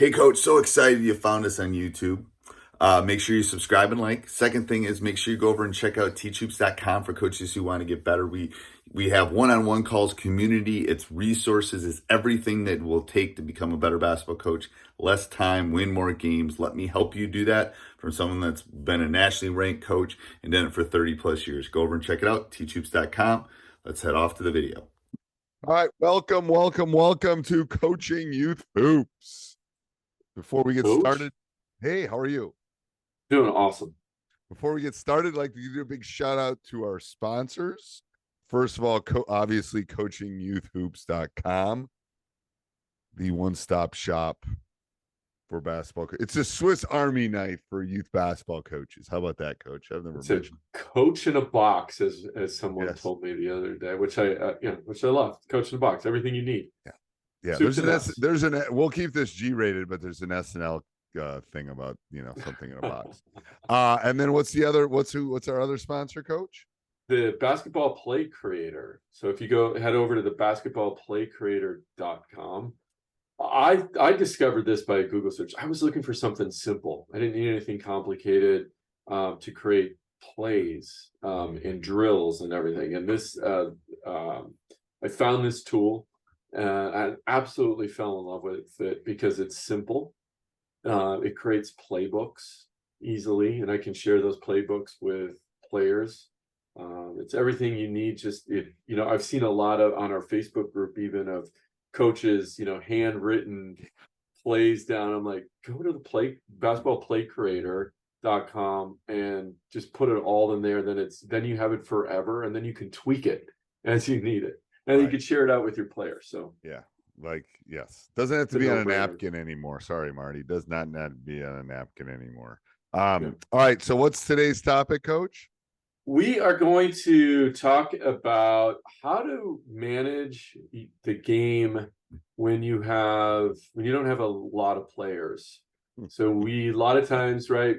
Hey, coach, so excited you found us on YouTube. Make sure you subscribe and like. Second thing is make sure you go over and check out teachhoops.com for coaches who want to get better. We have one-on-one calls, community, it's resources, it's everything that will take to become a better basketball coach. Less time, win more games. Let me help you do that from someone that's been a nationally ranked coach and done it for 30 plus years. Go over and check it out, teachhoops.com. Let's head off to the video. All right, welcome to Coaching Youth Hoops. Before we get started, hey, how are you? Doing awesome. Before we get started, I'd like to give you a big shout out to our sponsors. First of all, obviously, coachingyouthhoops.com, the one-stop shop for basketball. It's a Swiss Army knife for youth basketball coaches. How about that, Coach? I've never mentioned. Coach in a box, as someone told me the other day, which I love. Coach in a box, everything you need. Yeah. We'll keep this G-rated, but there's an SNL thing about something in a box. And then what's our other sponsor, Coach? The Basketball Play Creator. So if you head over to the basketballplaycreator.com. I discovered this by a Google search. I was looking for something simple. I didn't need anything complicated to create plays and drills and everything. And this, I found this tool. I absolutely fell in love with it because it's simple. It creates playbooks easily, and I can share those playbooks with players. It's everything you need. I've seen a lot of on our Facebook group, even of coaches, handwritten plays down. I'm like, go to the basketballplaycreator.com and just put it all in there. Then you have it forever, and then you can tweak it as you need it. And you can share it out with your players. So yes. Doesn't have to be on a napkin anymore. Sorry, Marty. Does not be on a napkin anymore. All right. So what's today's topic, Coach? We are going to talk about how to manage the game when you don't have a lot of players. So a lot of times, right,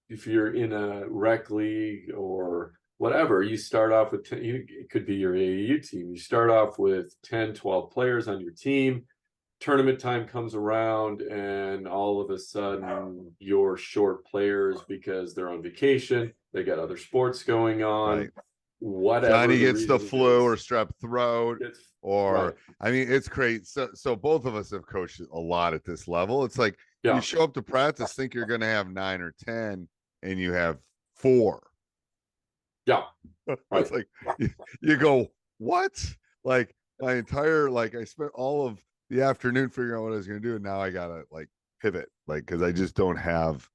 if you're in a rec league or whatever, you start off with it could be your AAU team. You start off with 10, 12 players on your team. Tournament time comes around, and all of a sudden you're short players because they're on vacation. They got other sports going on. Right. Whatever. Johnny gets the flu or strep throat, I mean, it's crazy. So both of us have coached a lot at this level. It's like you show up to practice, think you're going to have 9 or 10, and you have 4. Yeah. Right. It's like you go, what? Like my entire, I spent all of the afternoon figuring out what I was going to do, and now I gotta pivot, because I just don't have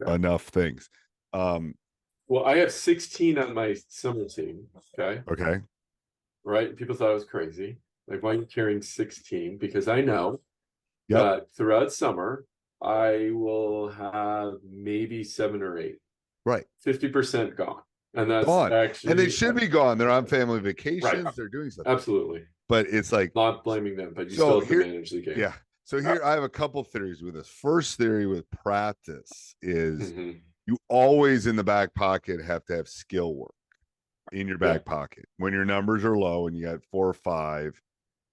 enough things. Well, I have 16 on my summer team. Okay. Right. People thought I was crazy. Like, why are you carrying 16? Because I know that throughout summer I will have maybe 7 or 8. Right. 50% gone. And that's gone. Actually, and they should be gone. They're on family vacations. Right. They're doing something. Absolutely. But it's like, not blaming them, but you still have to manage the game. Yeah. So here I have a couple theories with this. First theory with practice is you always in the back pocket have to have skill work in your back pocket. When your numbers are low and you got 4 or 5,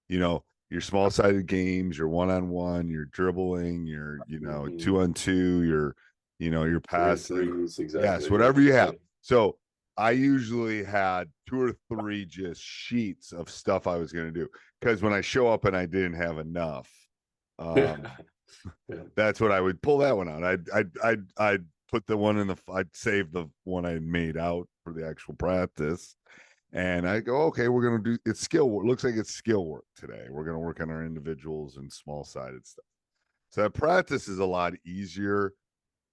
your small sided games, your 1-on-1, your dribbling, your 2-on-2, your passing. Exactly. Yes, whatever you have. So I usually had 2 or 3 just sheets of stuff I was going to do, because when I show up and I didn't have enough, that's what I would pull that one out. I'd put the one I'd save the one I made out for the actual practice, and I go, okay, we're going to do it's skill work. Looks like it's skill work today. We're going to work on our individuals and small sided stuff. So that practice is a lot easier.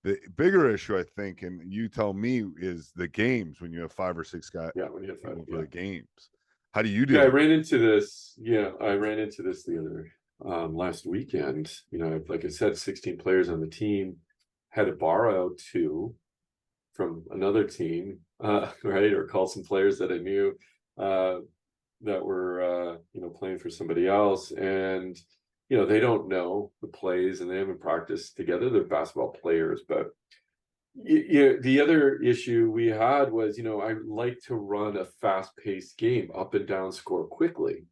The bigger issue, I think, and you tell me, is the games when you have 5 or 6 guys. Yeah, when you have 5 for the games. How do you do? I ran into this. I ran into this the other last weekend. Like I said, 16 players on the team. Had to borrow 2 from another team, right? Or call some players that I knew that were playing for somebody else, and they don't know the plays and they haven't practiced together. They're basketball players, but the other issue we had was, I like to run a fast-paced game, up and down, score quickly.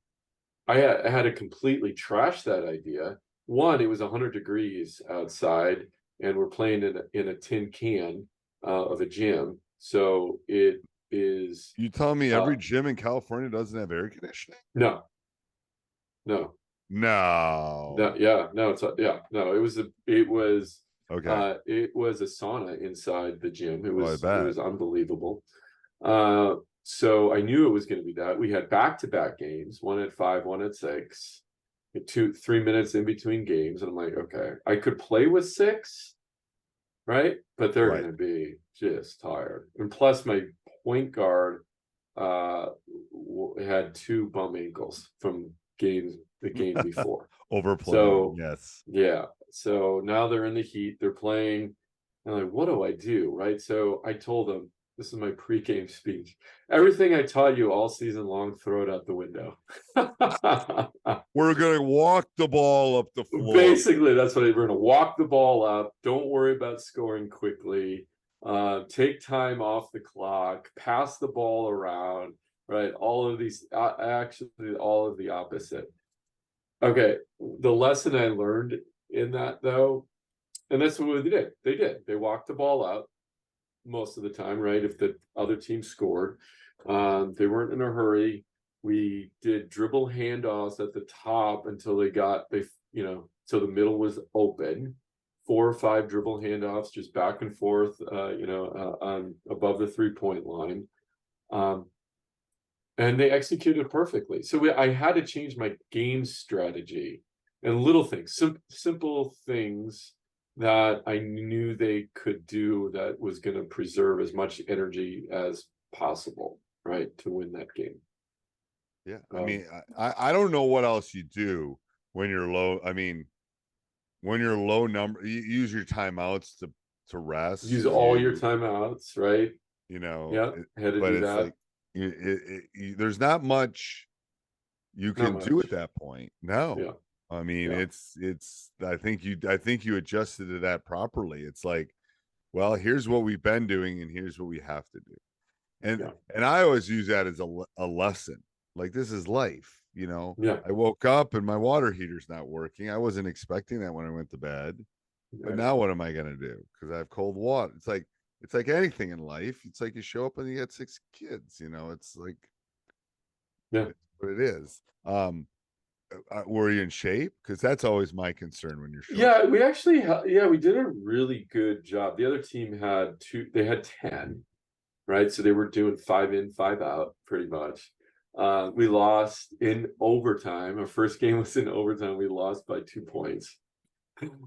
I had to completely trash that idea one, it was 100 degrees outside, and we're playing in a tin can of a gym, so it is You telling me uh, every gym in California doesn't have air conditioning? no, no, No. yeah, no, it's yeah, no, Okay. it was a sauna inside the gym. Oh, I It bet. was unbelievable. So I knew it was going to be that. We had back-to-back games, one at 5, one at 6, 3 minutes in between games, and I'm like, okay, I could play with 6, right? But they're Right. going to be just tired. And plus, my point guard had 2 bum ankles from the game before. Overplaying. So Yes. yeah, so now they're in the heat, they're playing. I'm like, what do I do? Right. So I told them, this is my pre-game speech. Everything I taught you all season long, throw it out the window. We're going to walk the ball up the floor. Basically, that's what we're going to walk the ball up. Don't worry about scoring quickly. Take time off the clock, pass the ball around, right? All of these, actually, all of the opposite. Okay, the lesson I learned in that, though, and that's what they did. They walked the ball out most of the time, right? If the other team scored, they weren't in a hurry. We did dribble handoffs at the top until so the middle was open. 4 or 5 dribble handoffs, just back and forth, on above the 3-point line. And they executed perfectly. So I had to change my game strategy, and little things, simple things that I knew they could do that was going to preserve as much energy as possible, right, to win that game. Yeah. I mean, I don't know what else you do when you're low. I mean, when you're low number, you use your timeouts to rest. Use all your timeouts, right? Yeah, had to but do it's that. like there's not much you can do at that point. No. Yeah. I mean, Yeah. it's I think you adjusted to that properly. It's like, well, here's what we've been doing and here's what we have to do. And I always use that as a lesson. Like, this is life, Yeah. I woke up and my water heater's not working. I wasn't expecting that when I went to bed. But Right. now what am I going to do? Because I have cold water. It's like anything in life. It's like you show up and you got 6 kids, it's like, Yeah. what it is. Were you in shape? Because that's always my concern when you're short. Yeah, we actually we did a really good job. The other team had 10, right? So they were doing 5 in, 5 out pretty much. We lost in overtime. Our first game was in overtime. We lost by 2 points.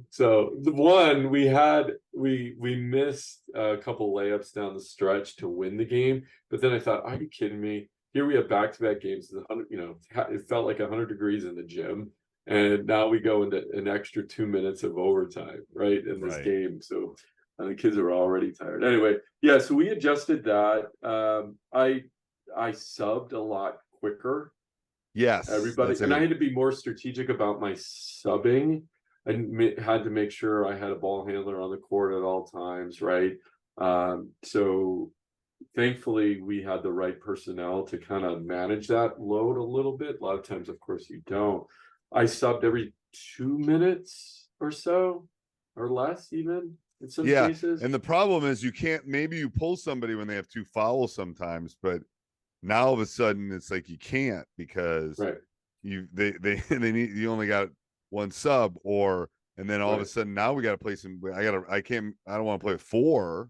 So the one we missed a couple layups down the stretch to win the game, but then I thought, are you kidding me? Here we have back-to-back games. It felt like 100 degrees in the gym, and now we go into an extra 2 minutes of overtime, right, in this game. So the kids are already tired. Anyway, yeah. So we adjusted that. I subbed a lot quicker. Yes, Everybody, and I had to be more strategic about my subbing. I had to make sure I had a ball handler on the court at all times, right? So thankfully we had the right personnel to kind of manage that load a little bit. A lot of times, of course, you don't. I subbed every 2 minutes or so, or less even in some cases. And the problem is maybe you pull somebody when they have 2 fouls sometimes, but now all of a sudden it's like you can't, because you only got 1 sub, and then all of a sudden now we got to play some. I don't want to play 4,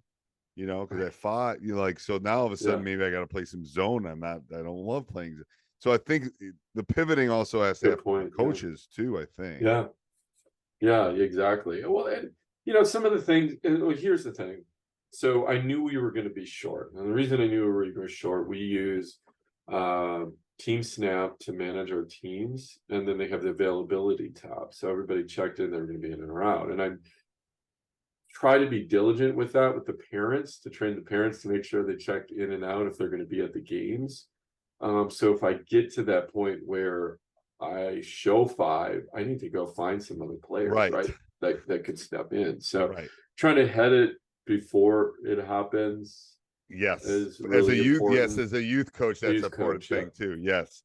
because I fought so now all of a sudden maybe I got to play some zone. I don't love playing. So I think the pivoting also has to have coaches too, I think. Yeah, exactly. Well, and some of the things, here's the thing. So I knew we were going to be short. And the reason I knew we were going to be short, we use Team Snap to manage our teams, and then they have the availability tab. So everybody checked in, they're going to be in and out. And I try to be diligent with that, with the parents, to train the parents to make sure they check in and out if they're going to be at the games. So if I get to that point where I show 5, I need to go find some other players, right? That could step in. So trying to head it before it happens. Yes, as a youth coach, that's an important thing too. Yes,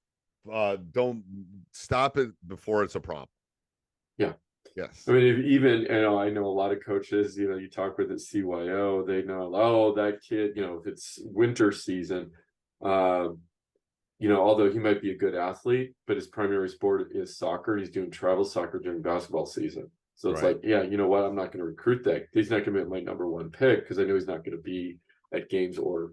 don't stop it before it's a problem. Yeah, Yes. I mean, if even, I know a lot of coaches, you talk with the CYO, they know, oh, that kid, if it's winter season, although he might be a good athlete, but his primary sport is soccer, he's doing travel soccer during basketball season. So it's Right. like, yeah, you know what? I'm not going to recruit that. He's not going to be my number one pick because I know he's not going to be at games or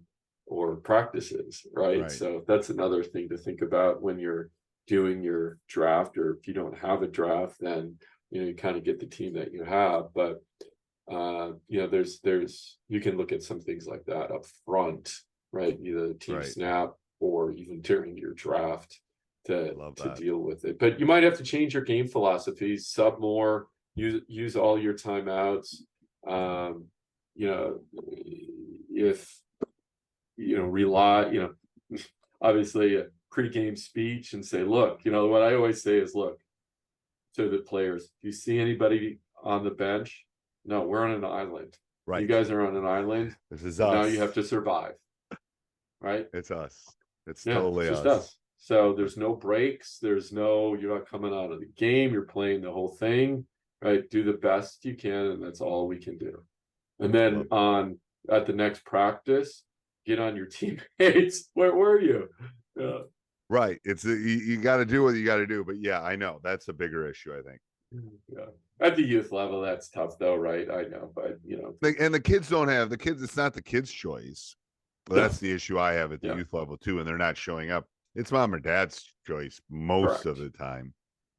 practices, right? Right. So that's another thing to think about when you're doing your draft, or if you don't have a draft, then you kind of get the team that you have. But there's you can look at some things like that up front, right? Either the team Right. snap or even during your draft Love to that. deal with it. But you might have to change your game philosophy, sub more, use all your timeouts. If rely, obviously a pre-game speech and say, look, what I always say is, look, to the players, if you see anybody on the bench, no, we're on an island. Right. You guys are on an island. This is Now us. you have to survive. Right? It's us. It's Yeah, totally it's just us. us. So there's no breaks. You're not coming out of the game. You're playing the whole thing, right? Do the best you can, and that's all we can do. And then at the next practice, get on your teammates. Where were you? Yeah. Right. It's you got to do what you got to do. But yeah, I know that's a bigger issue, I think. Yeah. At the youth level, that's tough though, right? I know, but And the kids don't have the kids. It's not the kids' choice. Well, that's the issue I have at the youth level too, and they're not showing up. It's mom or dad's choice most of the time.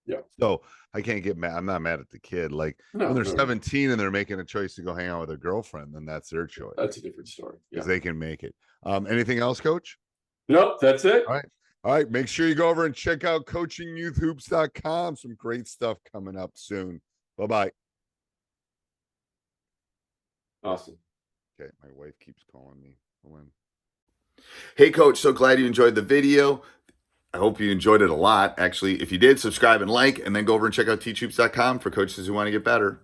Yeah. So I can't get mad. I'm not mad at the kid. Like when they're 17 and they're making a choice to go hang out with their girlfriend, then that's their choice. That's a different story. Because they can make it. Anything else, Coach? Nope, that's it. All right. Make sure you go over and check out coachingyouthhoops.com. Some great stuff coming up soon. Bye-bye. Awesome. Okay, my wife keeps calling me. Hold on. Hey, Coach, so glad you enjoyed the video. I hope you enjoyed it a lot. Actually, if you did, subscribe and like, and then go over and check out teachhoops.com for coaches who want to get better.